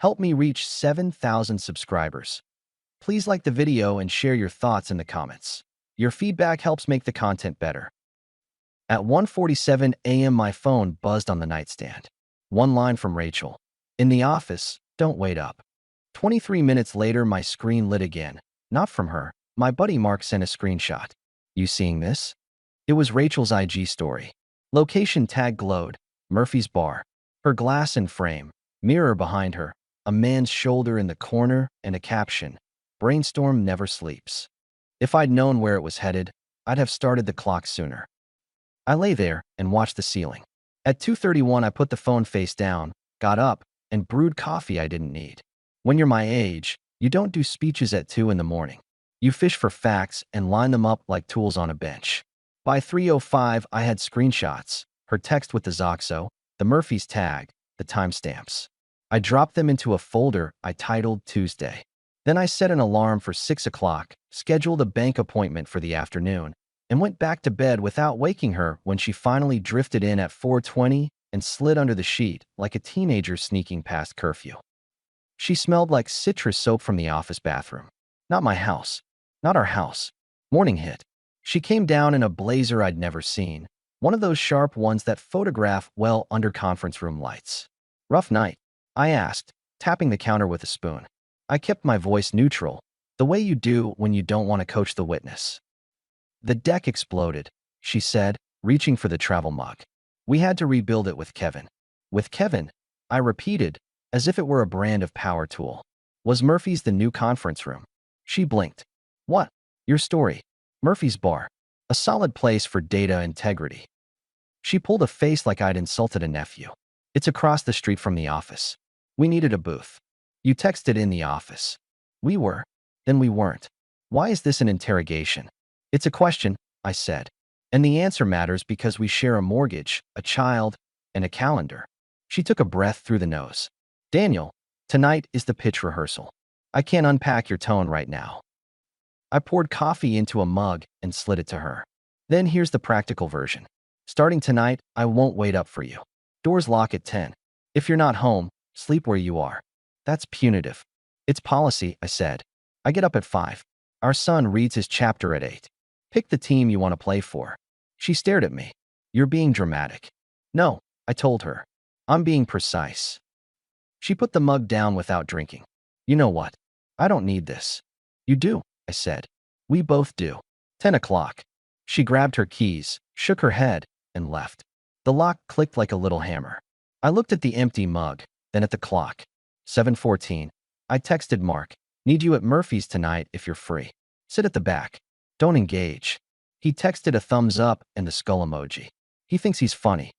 Help me reach 7,000 subscribers. Please like the video and share your thoughts in the comments. Your feedback helps make the content better. At 1:47 a.m. my phone buzzed on the nightstand. One line from Rachel. In the office, don't wait up. 23 minutes later my screen lit again. Not from her. My buddy Mark sent a screenshot. You seeing this? It was Rachel's IG story. Location tag glowed. Murphy's Bar. Her glass in frame. Mirror behind her. A man's shoulder in the corner and a caption. Brainstorm never sleeps. If I'd known where it was headed, I'd have started the clock sooner. I lay there and watched the ceiling. At 2:31 I put the phone face down, got up, and brewed coffee I didn't need. When you're my age, you don't do speeches at 2 in the morning. You fish for facts and line them up like tools on a bench. By 3:05 I had screenshots, her text with the Zoxo, the Murphy's tag, the timestamps. I dropped them into a folder I titled Tuesday. Then I set an alarm for 6 o'clock, scheduled a bank appointment for the afternoon, and went back to bed without waking her when she finally drifted in at 4:20 and slid under the sheet like a teenager sneaking past curfew. She smelled like citrus soap from the office bathroom. Not my house. Not our house. Morning hit. She came down in a blazer I'd never seen, one of those sharp ones that photograph well under conference room lights. Rough night? I asked, tapping the counter with a spoon. I kept my voice neutral, the way you do when you don't want to coach the witness. The deck exploded, she said, reaching for the travel mug. We had to rebuild it with Kevin. With Kevin, I repeated, as if it were a brand of power tool. Was Murphy's the new conference room? She blinked. What? Your story. Murphy's Bar. A solid place for data integrity. She pulled a face like I'd insulted a nephew. It's across the street from the office. We needed a booth. You texted in the office. We were. Then we weren't. Why is this an interrogation? It's a question, I said. And the answer matters because we share a mortgage, a child, and a calendar. She took a breath through the nose. Daniel, tonight is the pitch rehearsal. I can't unpack your tone right now. I poured coffee into a mug and slid it to her. Then here's the practical version. Starting tonight, I won't wait up for you. Doors lock at 10. If you're not home, sleep where you are. That's punitive. It's policy, I said. I get up at 5. Our son reads his chapter at 8. Pick the team you want to play for. She stared at me. You're being dramatic. No, I told her. I'm being precise. She put the mug down without drinking. You know what? I don't need this. You do, I said. We both do. 10 o'clock. She grabbed her keys, shook her head, and left. The lock clicked like a little hammer. I looked at the empty mug, then at the clock. 7:14. I texted Mark. Need you at Murphy's tonight if you're free. Sit at the back. Don't engage. He texted a thumbs up and the skull emoji. He thinks he's funny.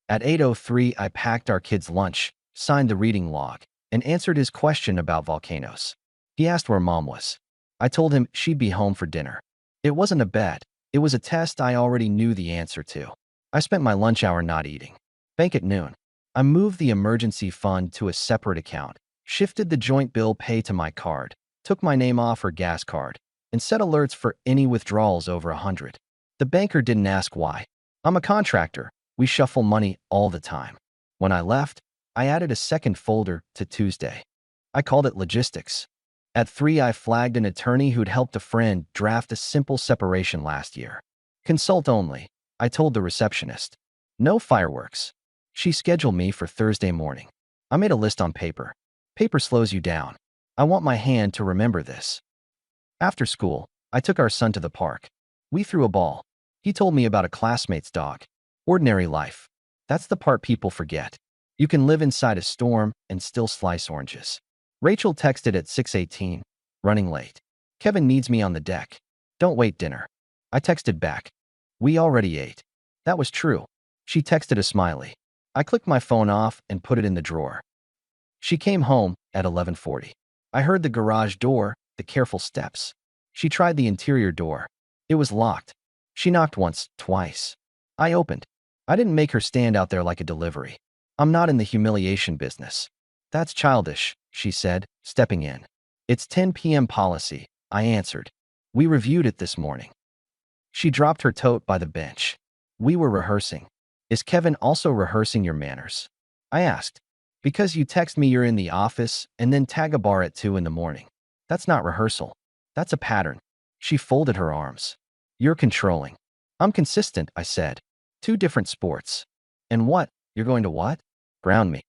At 8:03, I packed our kids' lunch, signed the reading log, and answered his question about volcanoes. He asked where Mom was. I told him she'd be home for dinner. It wasn't a bet. It was a test I already knew the answer to. I spent my lunch hour not eating. Bank at noon. I moved the emergency fund to a separate account, shifted the joint bill pay to my card, took my name off her gas card, and set alerts for any withdrawals over 100. The banker didn't ask why. I'm a contractor. We shuffle money all the time. When I left, I added a second folder to Tuesday. I called it Logistics. At 3, I flagged an attorney who'd helped a friend draft a simple separation last year. Consult only, I told the receptionist. No fireworks. She scheduled me for Thursday morning. I made a list on paper. Paper slows you down. I want my hand to remember this. After school, I took our son to the park. We threw a ball. He told me about a classmate's dog. Ordinary life. That's the part people forget. You can live inside a storm and still slice oranges. Rachel texted at 6:18, running late. Kevin needs me on the deck. Don't wait dinner. I texted back. We already ate. That was true. She texted a smiley. I clicked my phone off and put it in the drawer. She came home at 11:40. I heard the garage door, the careful steps. She tried the interior door. It was locked. She knocked once, twice. I opened. I didn't make her stand out there like a delivery. I'm not in the humiliation business. That's childish, she said, stepping in. It's 10 p.m. policy, I answered. We reviewed it this morning. She dropped her tote by the bench. We were rehearsing. Is Kevin also rehearsing your manners? I asked. Because you text me you're in the office and then tag a bar at 2 in the morning. That's not rehearsal. That's a pattern. She folded her arms. You're controlling. I'm consistent, I said. Two different sports. And what? You're going to what? Ground me.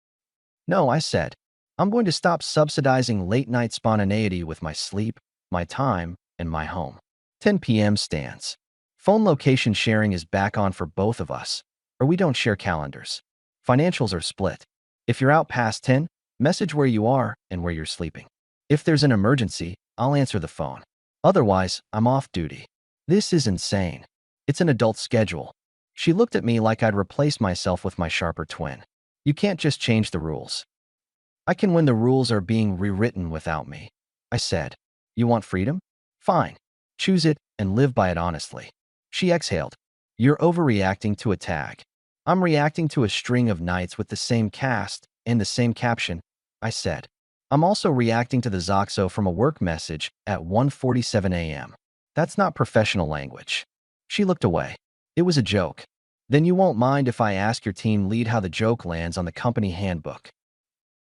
No, I said. I'm going to stop subsidizing late-night spontaneity with my sleep, my time, and my home. 10 p.m. stands. Phone location sharing is back on for both of us, or we don't share calendars. Financials are split. If you're out past 10, message where you are and where you're sleeping. If there's an emergency, I'll answer the phone. Otherwise, I'm off duty. This is insane. It's an adult schedule. She looked at me like I'd replace myself with my sharper twin. You can't just change the rules. I can when the rules are being rewritten without me. I said, you want freedom? Fine. Choose it and live by it honestly. She exhaled. You're overreacting to a tag. I'm reacting to a string of nights with the same cast and the same caption, I said. I'm also reacting to the Zoxo from a work message at 1:47 a.m. That's not professional language. She looked away. It was a joke. Then you won't mind if I ask your team lead how the joke lands on the company handbook.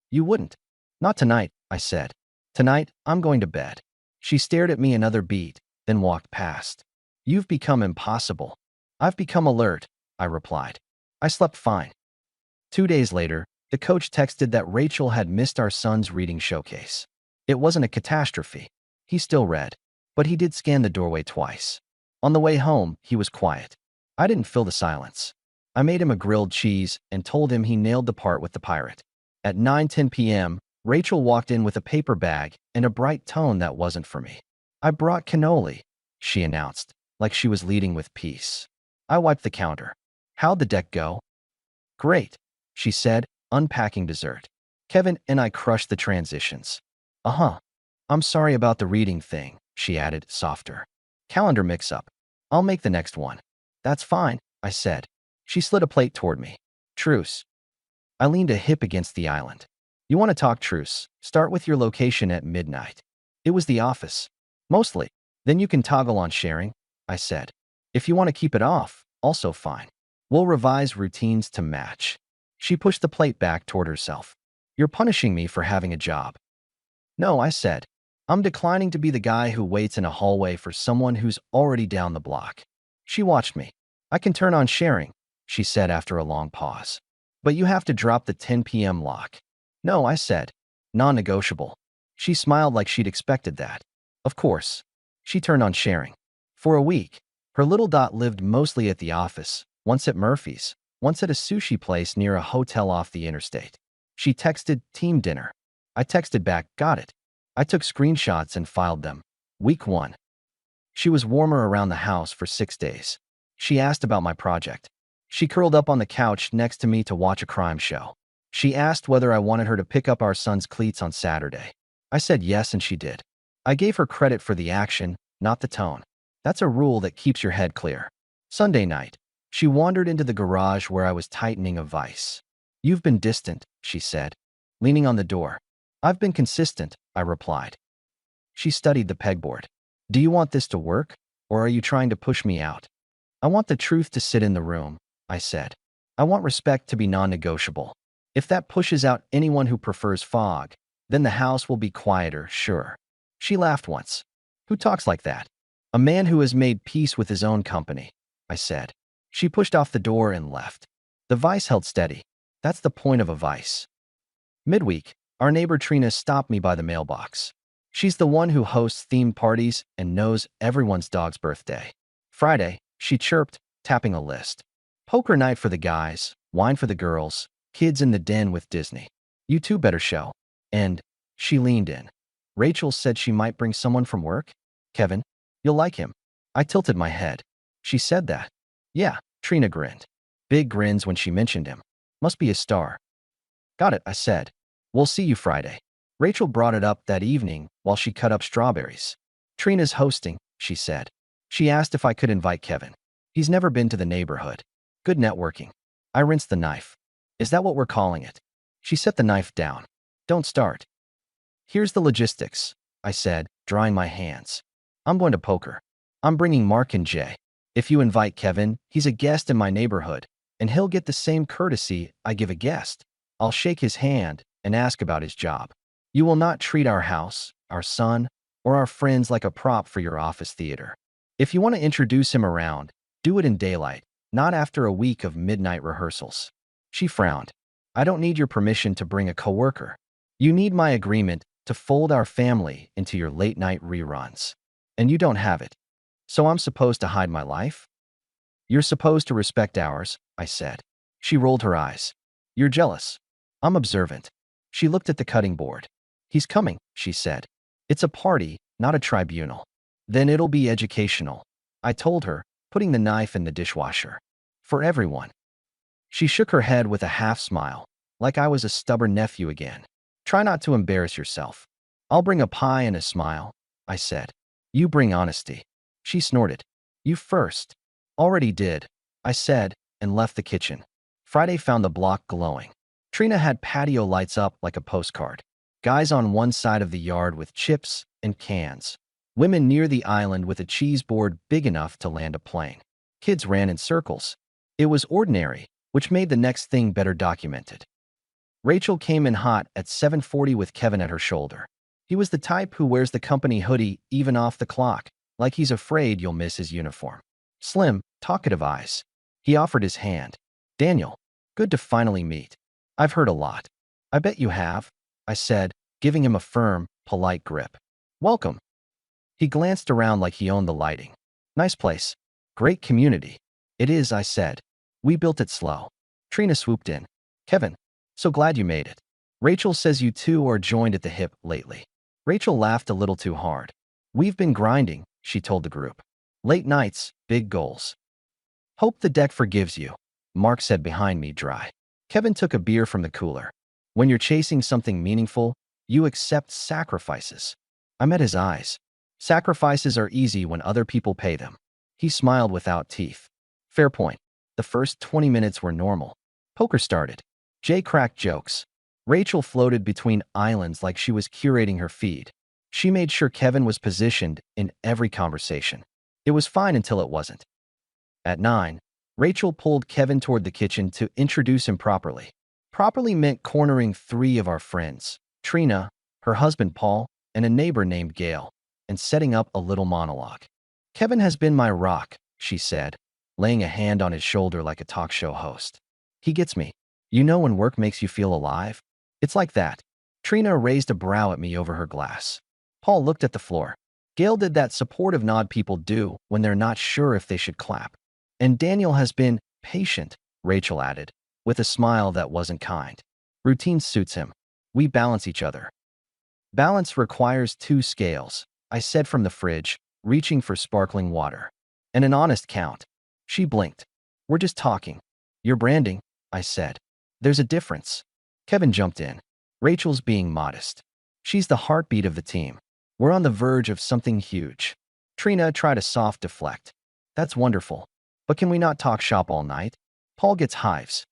You wouldn't. Not tonight, I said. Tonight, I'm going to bed. She stared at me another beat, then walked past. You've become impossible. I've become alert, I replied. I slept fine. 2 days later, the coach texted that Rachel had missed our son's reading showcase. It wasn't a catastrophe. He still read, but he did scan the doorway twice. On the way home, he was quiet. I didn't fill the silence. I made him a grilled cheese and told him he nailed the part with the pirate. At 9:10 p.m., Rachel walked in with a paper bag and a bright tone that wasn't for me. I brought cannoli, she announced, like she was leading with peace. I wiped the counter. How'd the deck go? Great, she said, unpacking dessert. Kevin and I crushed the transitions. Uh-huh. I'm sorry about the reading thing, she added, softer. Calendar mix-up. I'll make the next one. That's fine, I said. She slid a plate toward me. Truce. I leaned a hip against the island. You want to talk truce? Start with your location at midnight. It was the office. Mostly. Then you can toggle on sharing, I said. If you want to keep it off, also fine. We'll revise routines to match. She pushed the plate back toward herself. You're punishing me for having a job. No, I said. I'm declining to be the guy who waits in a hallway for someone who's already down the block. She watched me. I can turn on sharing, she said after a long pause. But you have to drop the 10 p.m. lock. No, I said. Non-negotiable. She smiled like she'd expected that. Of course. She turned on sharing. For a week, her little dot lived mostly at the office, once at Murphy's, once at a sushi place near a hotel off the interstate. She texted, team dinner. I texted back, got it. I took screenshots and filed them. Week 1. She was warmer around the house for 6 days. She asked about my project. She curled up on the couch next to me to watch a crime show. She asked whether I wanted her to pick up our son's cleats on Saturday. I said yes, and she did. I gave her credit for the action, not the tone. That's a rule that keeps your head clear. Sunday night, she wandered into the garage where I was tightening a vise. You've been distant, she said, leaning on the door. I've been consistent, I replied. She studied the pegboard. Do you want this to work, or are you trying to push me out? I want the truth to sit in the room, I said. I want respect to be non-negotiable. If that pushes out anyone who prefers fog, then the house will be quieter, sure. She laughed once. Who talks like that? A man who has made peace with his own company, I said. She pushed off the door and left. The vise held steady. That's the point of a vise. Midweek, our neighbor Trina stopped me by the mailbox. She's the one who hosts themed parties and knows everyone's dog's birthday. Friday, she chirped, tapping a list. Poker night for the guys, wine for the girls, kids in the den with Disney. You two better show. And she leaned in. Rachel said she might bring someone from work. Kevin, you'll like him. I tilted my head. She said that. Yeah, Trina grinned. Big grins when she mentioned him. Must be a star. Got it, I said. We'll see you Friday. Rachel brought it up that evening while she cut up strawberries. Trina's hosting, she said. She asked if I could invite Kevin. He's never been to the neighborhood. Good networking. I rinsed the knife. Is that what we're calling it? She set the knife down. Don't start. Here's the logistics, I said, drying my hands. I'm going to poker. I'm bringing Mark and Jay. If you invite Kevin, he's a guest in my neighborhood, and he'll get the same courtesy I give a guest. I'll shake his hand and ask about his job. You will not treat our house, our son, or our friends like a prop for your office theater. If you want to introduce him around, do it in daylight, not after a week of midnight rehearsals. She frowned. I don't need your permission to bring a coworker. You need my agreement to fold our family into your late-night reruns. And you don't have it. So I'm supposed to hide my life? You're supposed to respect ours, I said. She rolled her eyes. You're jealous. I'm observant. She looked at the cutting board. He's coming, she said. It's a party, not a tribunal. Then it'll be educational, I told her, putting the knife in the dishwasher. For everyone. She shook her head with a half-smile, like I was a stubborn nephew again. Try not to embarrass yourself. I'll bring a pie and a smile, I said. You bring honesty. She snorted. You first. Already did, I said, and left the kitchen. Friday found the block glowing. Trina had patio lights up like a postcard. Guys on one side of the yard with chips and cans. Women near the island with a cheese board big enough to land a plane. Kids ran in circles. It was ordinary, which made the next thing better documented. Rachel came in hot at 7:40 with Kevin at her shoulder. He was the type who wears the company hoodie even off the clock, like he's afraid you'll miss his uniform. Slim, talkative eyes. He offered his hand. Daniel, good to finally meet. I've heard a lot. I bet you have, I said, giving him a firm, polite grip. Welcome. He glanced around like he owned the lighting. Nice place. Great community. It is, I said. We built it slow. Trina swooped in. Kevin, so glad you made it. Rachel says you two are joined at the hip lately. Rachel laughed a little too hard. We've been grinding, she told the group. Late nights, big goals. Hope the deck forgives you, Mark said behind me dry. Kevin took a beer from the cooler. When you're chasing something meaningful, you accept sacrifices. I met his eyes. Sacrifices are easy when other people pay them. He smiled without teeth. Fair point. The first 20 minutes were normal. Poker started. Jay cracked jokes. Rachel floated between islands like she was curating her feed. She made sure Kevin was positioned in every conversation. It was fine until it wasn't. At 9, Rachel pulled Kevin toward the kitchen to introduce him properly. Properly meant cornering 3 of our friends, Trina, her husband Paul, and a neighbor named Gail, and setting up a little monologue. Kevin has been my rock, she said, laying a hand on his shoulder like a talk show host. He gets me. You know when work makes you feel alive? It's like that. Trina raised a brow at me over her glass. Paul looked at the floor. Gail did that supportive nod people do when they're not sure if they should clap. And Daniel has been patient, Rachel added, with a smile that wasn't kind. Routine suits him. We balance each other. Balance requires 2 scales, I said from the fridge, reaching for sparkling water. And an honest count. She blinked. We're just talking. You're branding, I said. There's a difference. Kevin jumped in. Rachel's being modest. She's the heartbeat of the team. We're on the verge of something huge. Trina tried a soft deflect. That's wonderful. But can we not talk shop all night? Paul gets hives.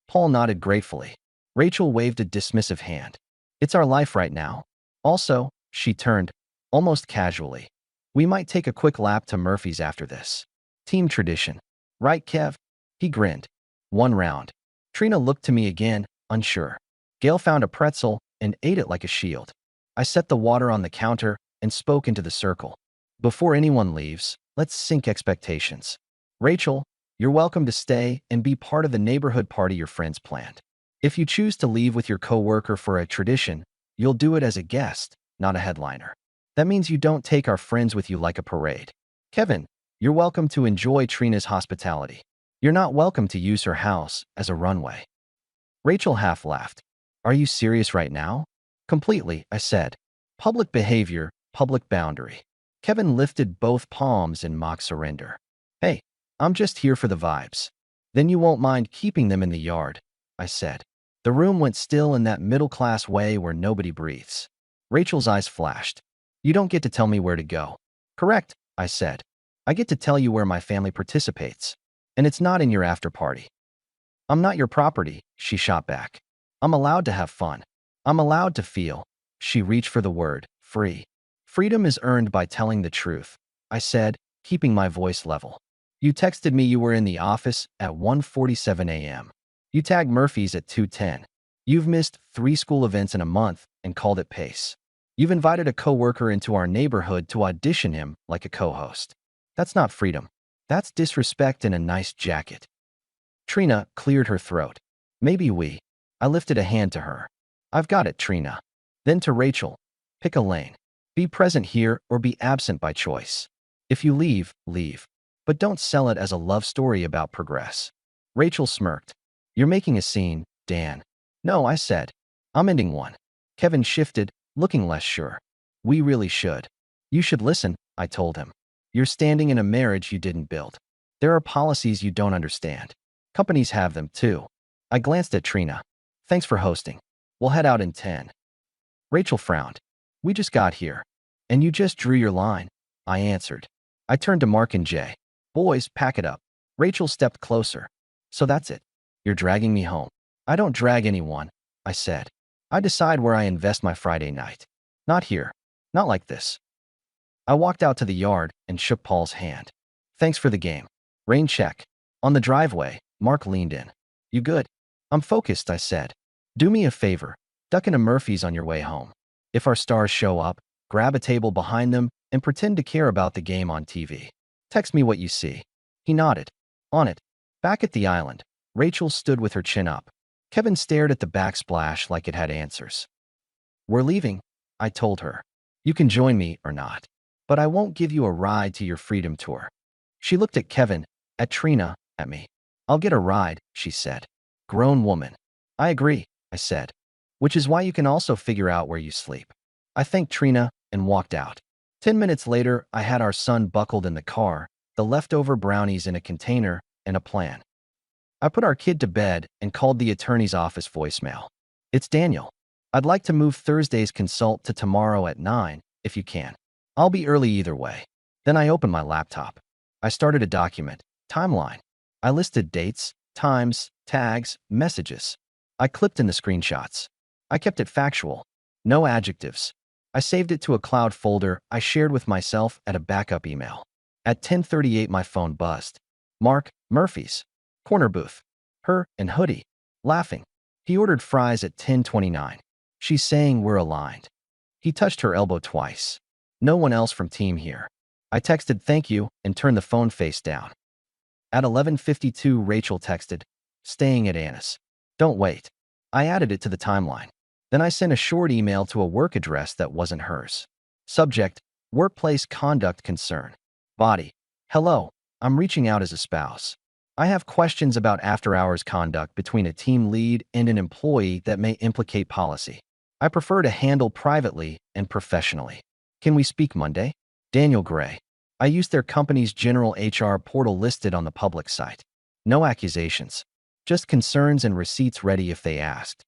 Paul nodded gratefully. Rachel waved a dismissive hand. It's our life right now. Also, she turned, almost casually. We might take a quick lap to Murphy's after this. Team tradition. Right, Kev? He grinned. 1 round. Trina looked to me again, unsure. Gail found a pretzel and ate it like a shield. I set the water on the counter and spoke into the circle. Before anyone leaves, let's sync expectations. Rachel, you're welcome to stay and be part of the neighborhood party your friends planned. If you choose to leave with your coworker for a tradition, you'll do it as a guest, not a headliner. That means you don't take our friends with you like a parade. Kevin, you're welcome to enjoy Trina's hospitality. You're not welcome to use her house as a runway. Rachel half laughed. Are you serious right now? Completely, I said. Public behavior, public boundary. Kevin lifted both palms in mock surrender. Hey, I'm just here for the vibes. Then you won't mind keeping them in the yard, I said. The room went still in that middle-class way where nobody breathes. Rachel's eyes flashed. You don't get to tell me where to go. Correct, I said. I get to tell you where my family participates. And it's not in your after-party. I'm not your property, she shot back. I'm allowed to have fun. I'm allowed to feel. She reached for the word, free. Freedom is earned by telling the truth, I said, keeping my voice level. You texted me you were in the office at 1:47 a.m. You tagged Murphy's at 2:10. You've missed 3 school events in a month and called it pace. You've invited a coworker into our neighborhood to audition him like a co-host. That's not freedom. That's disrespect in a nice jacket. Trina cleared her throat. Maybe we. I lifted a hand to her. I've got it, Trina. Then to Rachel. Pick a lane. Be present here or be absent by choice. If you leave, leave. But don't sell it as a love story about progress. Rachel smirked. You're making a scene, Dan. No, I said. I'm ending one. Kevin shifted, looking less sure. We really should. You should listen, I told him. You're standing in a marriage you didn't build. There are policies you don't understand. Companies have them too. I glanced at Trina. Thanks for hosting. We'll head out in 10. Rachel frowned. We just got here. And you just drew your line, I answered. I turned to Mark and Jay. Boys, pack it up. Rachel stepped closer. So that's it. You're dragging me home. I don't drag anyone, I said. I decide where I invest my Friday night. Not here. Not like this. I walked out to the yard and shook Paul's hand. Thanks for the game. Rain check. On the driveway, Mark leaned in. You good? I'm focused, I said. Do me a favor. Duck into Murphy's on your way home. If our stars show up, grab a table behind them and pretend to care about the game on TV. Text me what you see. He nodded. On it. Back at the island, Rachel stood with her chin up. Kevin stared at the backsplash like it had answers. We're leaving, I told her. You can join me or not. But I won't give you a ride to your freedom tour. She looked at Kevin, at Trina, at me. I'll get a ride, she said. Grown woman. I agree, I said. Which is why you can also figure out where you sleep. I thanked Trina and walked out. 10 minutes later, I had our son buckled in the car, the leftover brownies in a container, and a plan. I put our kid to bed and called the attorney's office voicemail. It's Daniel. I'd like to move Thursday's consult to tomorrow at 9, if you can. I'll be early either way. Then I opened my laptop. I started a document, timeline. I listed dates, times, tags, messages. I clipped in the screenshots. I kept it factual. No adjectives. I saved it to a cloud folder I shared with myself at a backup email. At 10:38 my phone buzzed. Mark, Murphy's. Corner booth. Her and Hoodie. Laughing. He ordered fries at 10:29. She's saying we're aligned. He touched her elbow twice. No one else from team here. I texted thank you and turned the phone face down. At 11:52 Rachel texted, staying at Anna's. Don't wait. I added it to the timeline. Then I sent a short email to a work address that wasn't hers. Subject, workplace conduct concern. Body, hello, I'm reaching out as a spouse. I have questions about after-hours conduct between a team lead and an employee that may implicate policy. I prefer to handle privately and professionally. Can we speak Monday? Daniel Gray. I used their company's general HR portal listed on the public site. No accusations. Just concerns and receipts ready if they asked.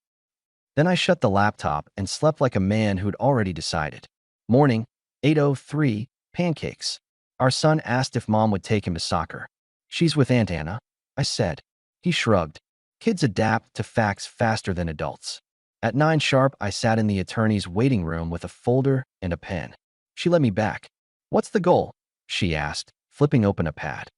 Then I shut the laptop and slept like a man who'd already decided. Morning, 8:03, pancakes. Our son asked if Mom would take him to soccer. She's with Aunt Anna, I said. He shrugged. Kids adapt to facts faster than adults. At 9 sharp, I sat in the attorney's waiting room with a folder and a pen. She let me back. What's the goal? She asked, flipping open a pad.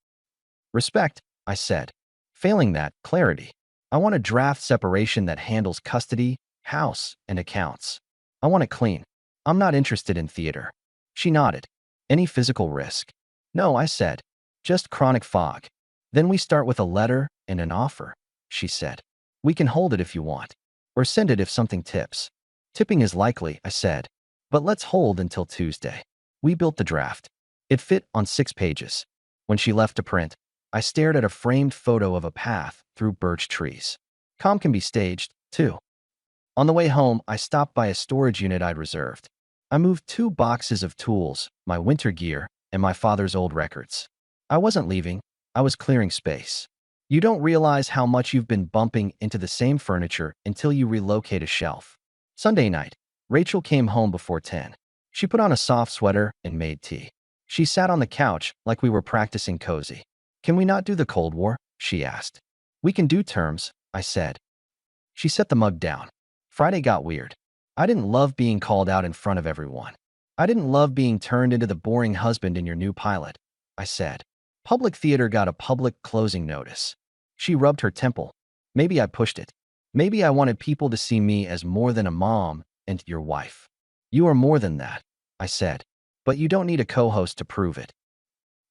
Respect, I said. Failing that, clarity. I want a draft separation that handles custody, house, and accounts. I want it clean. I'm not interested in theater. She nodded. Any physical risk? No, I said. Just chronic fog. Then we start with a letter and an offer, she said. We can hold it if you want. Or send it if something tips. Tipping is likely, I said. But let's hold until Tuesday. We built the draft. It fit on 6 pages. When she left to print, I stared at a framed photo of a path through birch trees. Calm can be staged, too. On the way home, I stopped by a storage unit I'd reserved. I moved 2 boxes of tools, my winter gear, and my father's old records. I wasn't leaving, I was clearing space. You don't realize how much you've been bumping into the same furniture until you relocate a shelf. Sunday night, Rachel came home before 10. She put on a soft sweater and made tea. She sat on the couch like we were practicing cozy. Can we not do the Cold War? She asked. We can do terms, I said. She set the mug down. Friday got weird. I didn't love being called out in front of everyone. I didn't love being turned into the boring husband in your new pilot, I said. Public theater got a public closing notice. She rubbed her temple. Maybe I pushed it. Maybe I wanted people to see me as more than a mom and your wife. You are more than that, I said. But you don't need a co-host to prove it.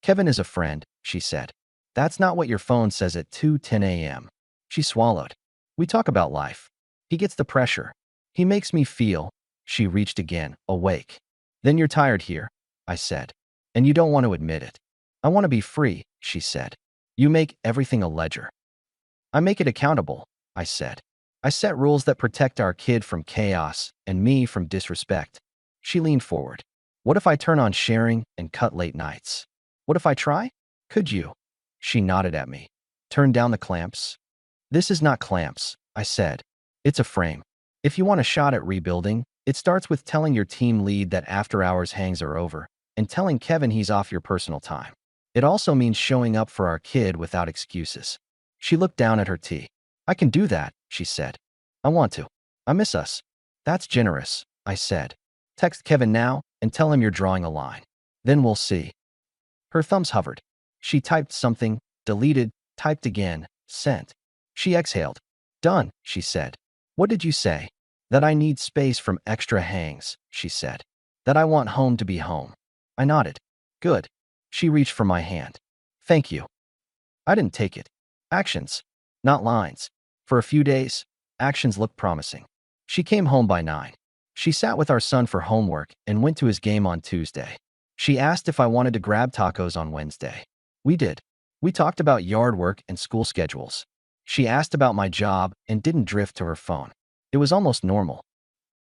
Kevin is a friend, she said. That's not what your phone says at 2:10 a.m. She swallowed. We talk about life. He gets the pressure. He makes me feel, she reached again, awake. Then you're tired here, I said. And you don't want to admit it. I want to be free, she said. You make everything a ledger. I make it accountable, I said. I set rules that protect our kid from chaos and me from disrespect. She leaned forward. What if I turn on sharing and cut late nights? What if I try? Could you? She nodded at me. Turn down the clamps? This is not clamps, I said. It's a frame. If you want a shot at rebuilding, it starts with telling your team lead that after-hours hangs are over and telling Kevin he's off your personal time. It also means showing up for our kid without excuses. She looked down at her tea. I can do that, she said. I want to. I miss us. That's generous, I said. Text Kevin now and tell him you're drawing a line. Then we'll see. Her thumbs hovered. She typed something, deleted, typed again, sent. She exhaled. Done, she said. What did you say? That I need space from extra hangs, she said. That I want home to be home. I nodded. Good. She reached for my hand. Thank you. I didn't take it. Actions, not lines. For a few days, actions looked promising. She came home by 9. She sat with our son for homework and went to his game on Tuesday. She asked if I wanted to grab tacos on Wednesday. We did. We talked about yard work and school schedules. She asked about my job and didn't drift to her phone. It was almost normal.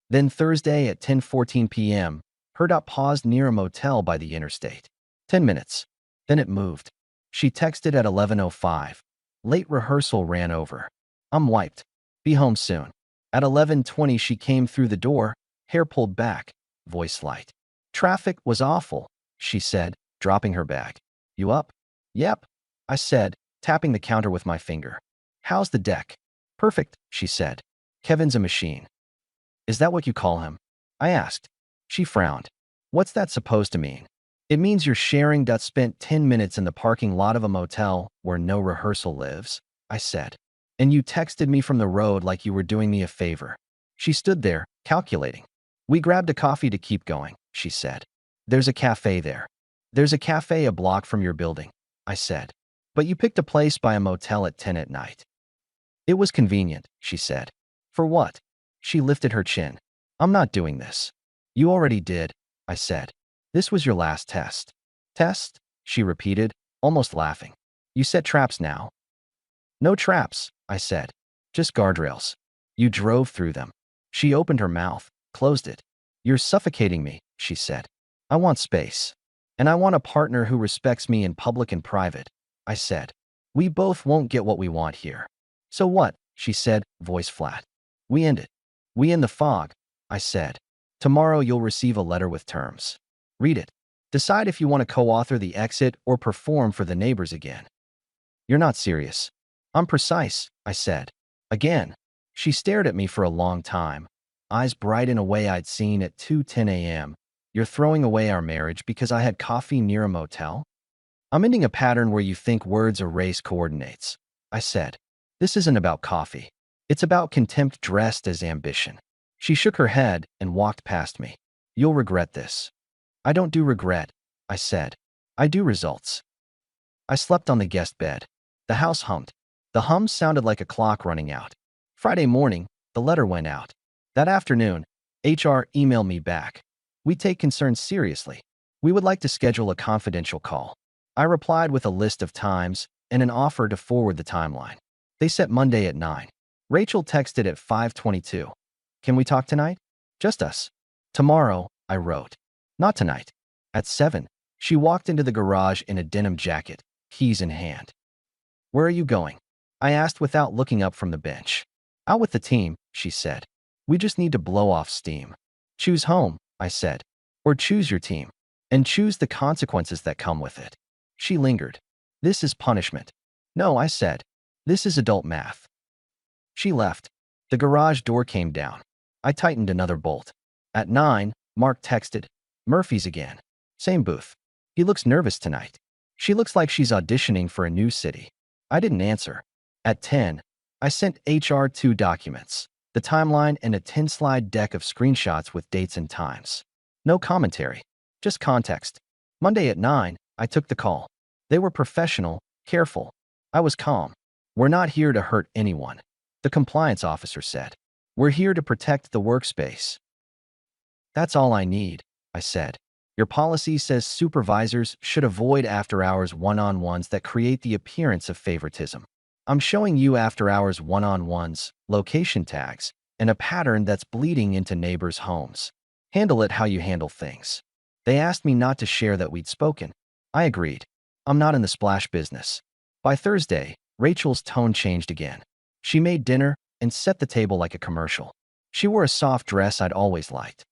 Then Thursday at 10:14 p.m., her dot paused near a motel by the interstate. 10 minutes. Then it moved. She texted at 11:05. Late rehearsal ran over. I'm wiped. Be home soon. At 11:20 she came through the door, hair pulled back, voice light. Traffic was awful, she said, dropping her bag. You up? Yep, I said, tapping the counter with my finger. How's the deck? Perfect, she said. Kevin's a machine. Is that what you call him? I asked. She frowned. What's that supposed to mean? It means you're sharing. Spent 10 minutes in the parking lot of a motel where no rehearsal lives, I said. And you texted me from the road like you were doing me a favor. She stood there, calculating. We grabbed a coffee to keep going, she said. There's a cafe there. There's a cafe a block from your building, I said. But you picked a place by a motel at 10 at night. It was convenient, she said. For what? She lifted her chin. I'm not doing this. You already did, I said. This was your last test. Test? She repeated, almost laughing. You set traps now. No traps, I said. Just guardrails. You drove through them. She opened her mouth, closed it. You're suffocating me, she said. I want space. And I want a partner who respects me in public and private, I said. We both won't get what we want here. So what? She said, voice flat. We end it. We end the fog, I said. Tomorrow you'll receive a letter with terms. Read it. Decide if you want to co-author the exit or perform for the neighbors again. You're not serious. I'm precise, I said. Again. She stared at me for a long time, eyes bright in a way I'd seen at 2:10 a.m. You're throwing away our marriage because I had coffee near a motel? I'm ending a pattern where you think words erase coordinates, I said. This isn't about coffee. It's about contempt dressed as ambition. She shook her head and walked past me. You'll regret this. I don't do regret, I said. I do results. I slept on the guest bed. The house hummed. The hum sounded like a clock running out. Friday morning, the letter went out. That afternoon, HR emailed me back. We take concerns seriously. We would like to schedule a confidential call. I replied with a list of times and an offer to forward the timeline. They set Monday at 9. Rachel texted at 5:22. Can we talk tonight? Just us. Tomorrow, I wrote. Not tonight. At 7, she walked into the garage in a denim jacket, keys in hand. Where are you going? I asked without looking up from the bench. Out with the team, she said. We just need to blow off steam. Choose home, I said. Or choose your team. And choose the consequences that come with it. She lingered. This is punishment. No, I said. This is adult math. She left. The garage door came down. I tightened another bolt. At 9, Mark texted. Murphy's again. Same booth. He looks nervous tonight. She looks like she's auditioning for a new city. I didn't answer. At 10, I sent HR 2 documents, the timeline and a 10-slide deck of screenshots with dates and times. No commentary, just context. Monday at 9, I took the call. They were professional, careful. I was calm. We're not here to hurt anyone, the compliance officer said. We're here to protect the workspace. That's all I need, I said. Your policy says supervisors should avoid after-hours one-on-ones that create the appearance of favoritism. I'm showing you after-hours one-on-ones, location tags, and a pattern that's bleeding into neighbors' homes. Handle it how you handle things. They asked me not to share that we'd spoken. I agreed. I'm not in the splash business. By Thursday, Rachel's tone changed again. She made dinner and set the table like a commercial. She wore a soft dress I'd always liked.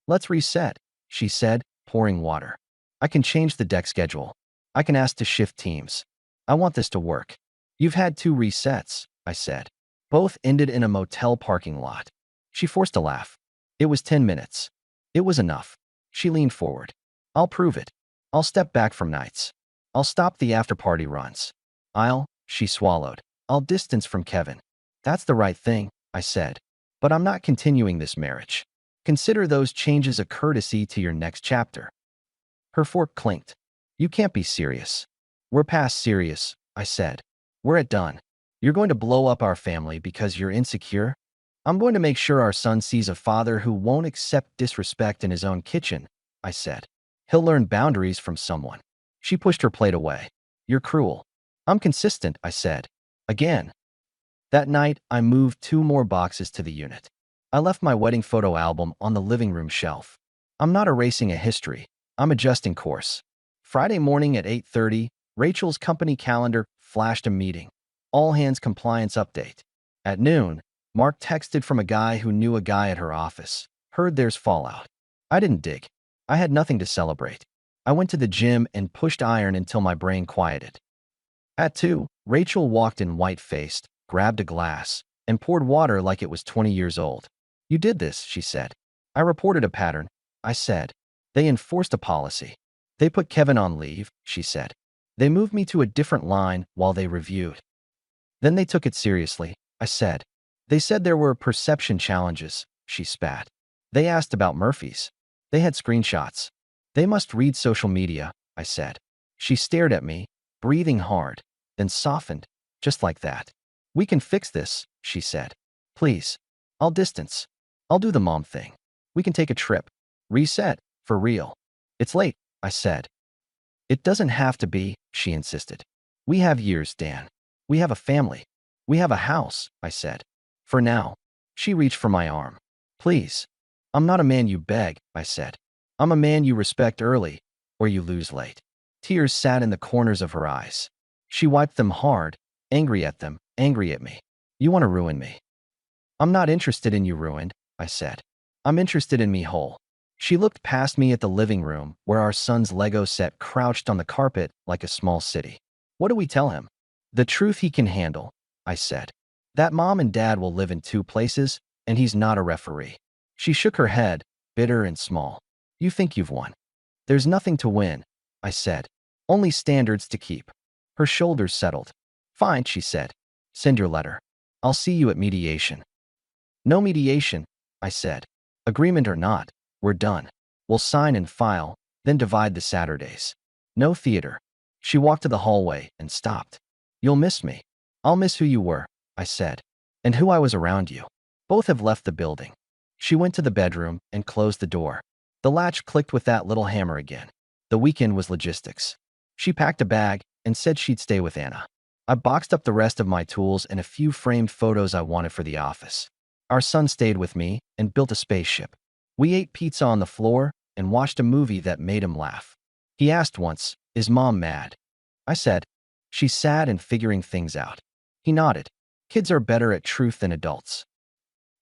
Let's reset, she said, pouring water. I can change the deck schedule. I can ask to shift teams. I want this to work. You've had 2 resets, I said. Both ended in a motel parking lot. She forced a laugh. It was 10 minutes. It was enough. She leaned forward. I'll prove it. I'll step back from nights. I'll stop the after-party runs. She swallowed. I'll distance from Kevin. That's the right thing, I said. But I'm not continuing this marriage. Consider those changes a courtesy to your next chapter. Her fork clinked. You can't be serious. We're past serious, I said. We're at done. You're going to blow up our family because you're insecure? I'm going to make sure our son sees a father who won't accept disrespect in his own kitchen, I said. He'll learn boundaries from someone. She pushed her plate away. You're cruel. I'm consistent, I said. Again. That night, I moved 2 more boxes to the unit. I left my wedding photo album on the living room shelf. I'm not erasing a history. I'm adjusting course. Friday morning at 8:30, Rachel's company calendar flashed a meeting. All hands compliance update. At noon, Mark texted from a guy who knew a guy at her office. Heard there's fallout. I didn't dig. I had nothing to celebrate. I went to the gym and pushed iron until my brain quieted. At 2, Rachel walked in white-faced, grabbed a glass, and poured water like it was 20 years old. You did this, she said. I reported a pattern, I said. They enforced a policy. They put Kevin on leave, she said. They moved me to a different line while they reviewed. Then they took it seriously, I said. They said there were perception challenges, she spat. They asked about Murphy's. They had screenshots. They must read social media, I said. She stared at me, breathing hard, then softened, just like that. We can fix this, she said. Please. I'll distance. I'll do the mom thing. We can take a trip. Reset, for real. It's late, I said. It doesn't have to be, she insisted. We have years, Dan. We have a family. We have a house, I said. For now. She reached for my arm. Please. I'm not a man you beg, I said. I'm a man you respect early, or you lose late. Tears sat in the corners of her eyes. She wiped them hard, angry at them, angry at me. You want to ruin me. I'm not interested in you ruined, I said. I'm interested in me whole. She looked past me at the living room where our son's Lego set crouched on the carpet like a small city. What do we tell him? The truth he can handle, I said. That mom and dad will live in 2 places, and he's not a referee. She shook her head, bitter and small. You think you've won. There's nothing to win, I said. Only standards to keep. Her shoulders settled. Fine, she said. Send your letter. I'll see you at mediation. No mediation, I said. Agreement or not, we're done. We'll sign and file, then divide the Saturdays. No theater. She walked to the hallway and stopped. You'll miss me. I'll miss who you were, I said. And who I was around you. Both have left the building. She went to the bedroom and closed the door. The latch clicked with that little hammer again. The weekend was logistics. She packed a bag and said she'd stay with Anna. I boxed up the rest of my tools and a few framed photos I wanted for the office. Our son stayed with me and built a spaceship. We ate pizza on the floor and watched a movie that made him laugh. He asked once, "Is mom mad?" I said, "She's sad and figuring things out." He nodded. Kids are better at truth than adults.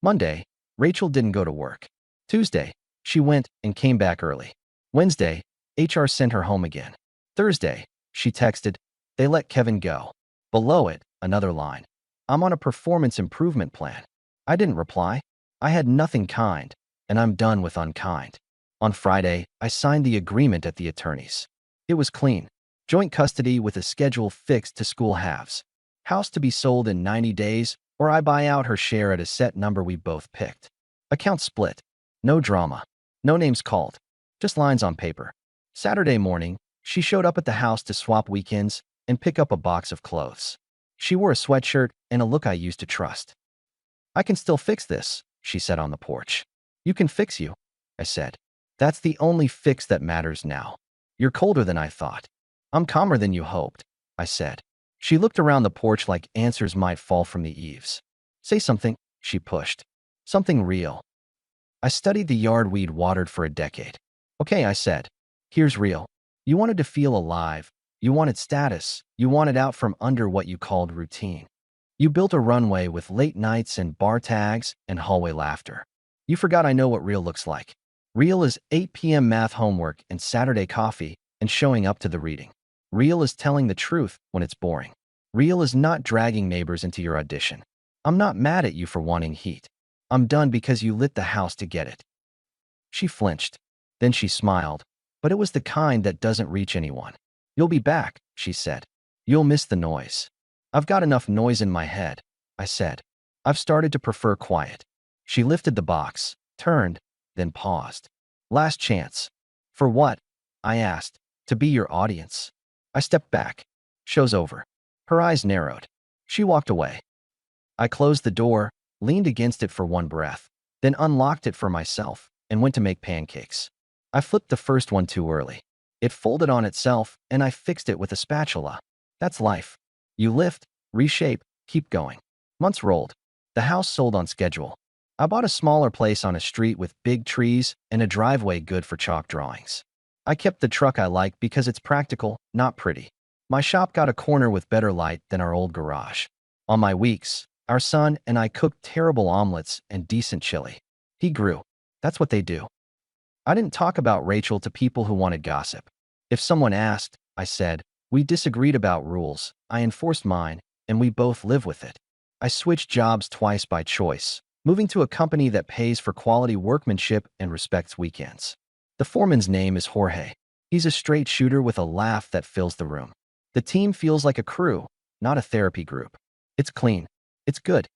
Monday, Rachel didn't go to work. Tuesday, she went and came back early. Wednesday, HR sent her home again. Thursday, she texted, "They let Kevin go." Below it, another line. "I'm on a performance improvement plan." I didn't reply. I had nothing kind, and I'm done with unkind. On Friday, I signed the agreement at the attorney's. It was clean. Joint custody with a schedule fixed to school halves. House to be sold in 90 days, or I buy out her share at a set number we both picked. Account split. No drama. No names called. Just lines on paper. Saturday morning, she showed up at the house to swap weekends and pick up a box of clothes. She wore a sweatshirt and a look I used to trust. "I can still fix this," she said on the porch. "You can fix you," I said. "That's the only fix that matters now. You're colder than I thought." "I'm calmer than you hoped," I said. She looked around the porch like answers might fall from the eaves. "Say something," she pushed. "Something real." I studied the yard we'd watered for a decade. "Okay," I said. "Here's real. You wanted to feel alive. You wanted status. You wanted out from under what you called routine. You built a runway with late nights and bar tags and hallway laughter. You forgot I know what real looks like. Real is 8 p.m. math homework and Saturday coffee and showing up to the reading. Real is telling the truth when it's boring. Real is not dragging neighbors into your audition. I'm not mad at you for wanting heat. I'm done because you lit the house to get it." She flinched. Then she smiled, but it was the kind that doesn't reach anyone. "You'll be back," she said. "You'll miss the noise." "I've got enough noise in my head," I said. "I've started to prefer quiet." She lifted the box, turned, then paused. "Last chance." "For what?" I asked. "To be your audience." I stepped back. "Show's over." Her eyes narrowed. She walked away. I closed the door, leaned against it for one breath, then unlocked it for myself and went to make pancakes. I flipped the first one too early. It folded on itself, and I fixed it with a spatula. That's life. You lift, reshape, keep going. Months rolled. The house sold on schedule. I bought a smaller place on a street with big trees and a driveway good for chalk drawings. I kept the truck I like because it's practical, not pretty. My shop got a corner with better light than our old garage. On my weeks, our son and I cooked terrible omelets and decent chili. He grew. That's what they do. I didn't talk about Rachel to people who wanted gossip. If someone asked, I said, "We disagreed about rules. I enforced mine, and we both live with it." I switched jobs twice by choice, moving to a company that pays for quality workmanship and respects weekends. The foreman's name is Jorge. He's a straight shooter with a laugh that fills the room. The team feels like a crew, not a therapy group. It's clean. It's good.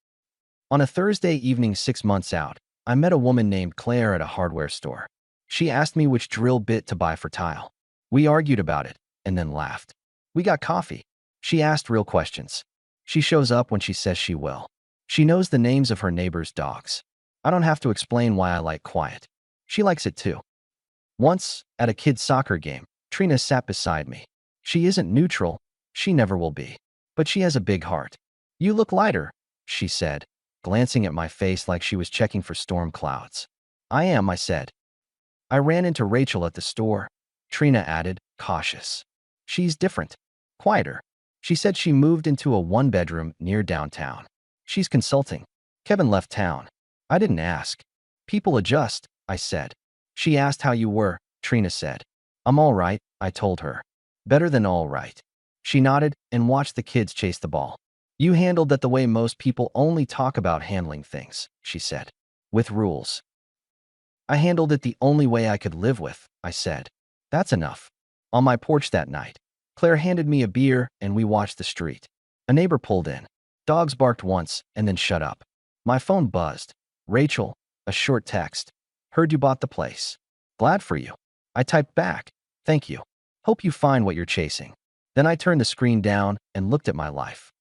On a Thursday evening 6 months out, I met a woman named Claire at a hardware store. She asked me which drill bit to buy for tile. We argued about it, and then laughed. We got coffee. She asked real questions. She shows up when she says she will. She knows the names of her neighbors' dogs. I don't have to explain why I like quiet. She likes it too. Once, at a kid's soccer game, Trina sat beside me. She isn't neutral. She never will be. But she has a big heart. "You look lighter," she said, glancing at my face like she was checking for storm clouds. "I am," I said. "I ran into Rachel at the store," Trina added, cautious. "She's different. Quieter. She said she moved into a one-bedroom near downtown. She's consulting. Kevin left town." I didn't ask. "People adjust," I said. "She asked how you were," Trina said. "I'm all right," I told her. "Better than all right." She nodded and watched the kids chase the ball. "You handled that the way most people only talk about handling things," she said. "With rules." "I handled it the only way I could live with," I said. "That's enough." On my porch that night, Claire handed me a beer and we watched the street. A neighbor pulled in. Dogs barked once and then shut up. My phone buzzed. "Rachel," a short text. "Heard you bought the place. Glad for you." I typed back, "Thank you. Hope you find what you're chasing." Then I turned the screen down and looked at my life.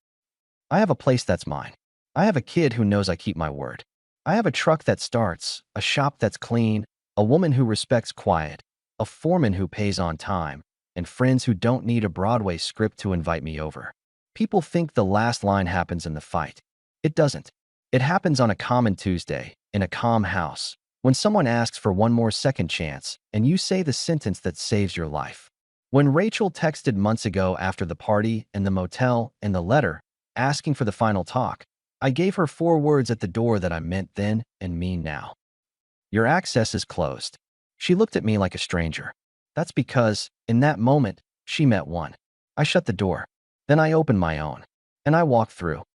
I have a place that's mine. I have a kid who knows I keep my word. I have a truck that starts, a shop that's clean, a woman who respects quiet, a foreman who pays on time, and friends who don't need a Broadway script to invite me over. People think the last line happens in the fight. It doesn't. It happens on a common Tuesday, in a calm house, when someone asks for one more second chance, and you say the sentence that saves your life. When Rachel texted months ago after the party and the motel and the letter, asking for the final talk, I gave her 4 words at the door that I meant then and mean now. "Your access is closed." She looked at me like a stranger. That's because, in that moment, she met one. I shut the door. Then I opened my own. And I walked through.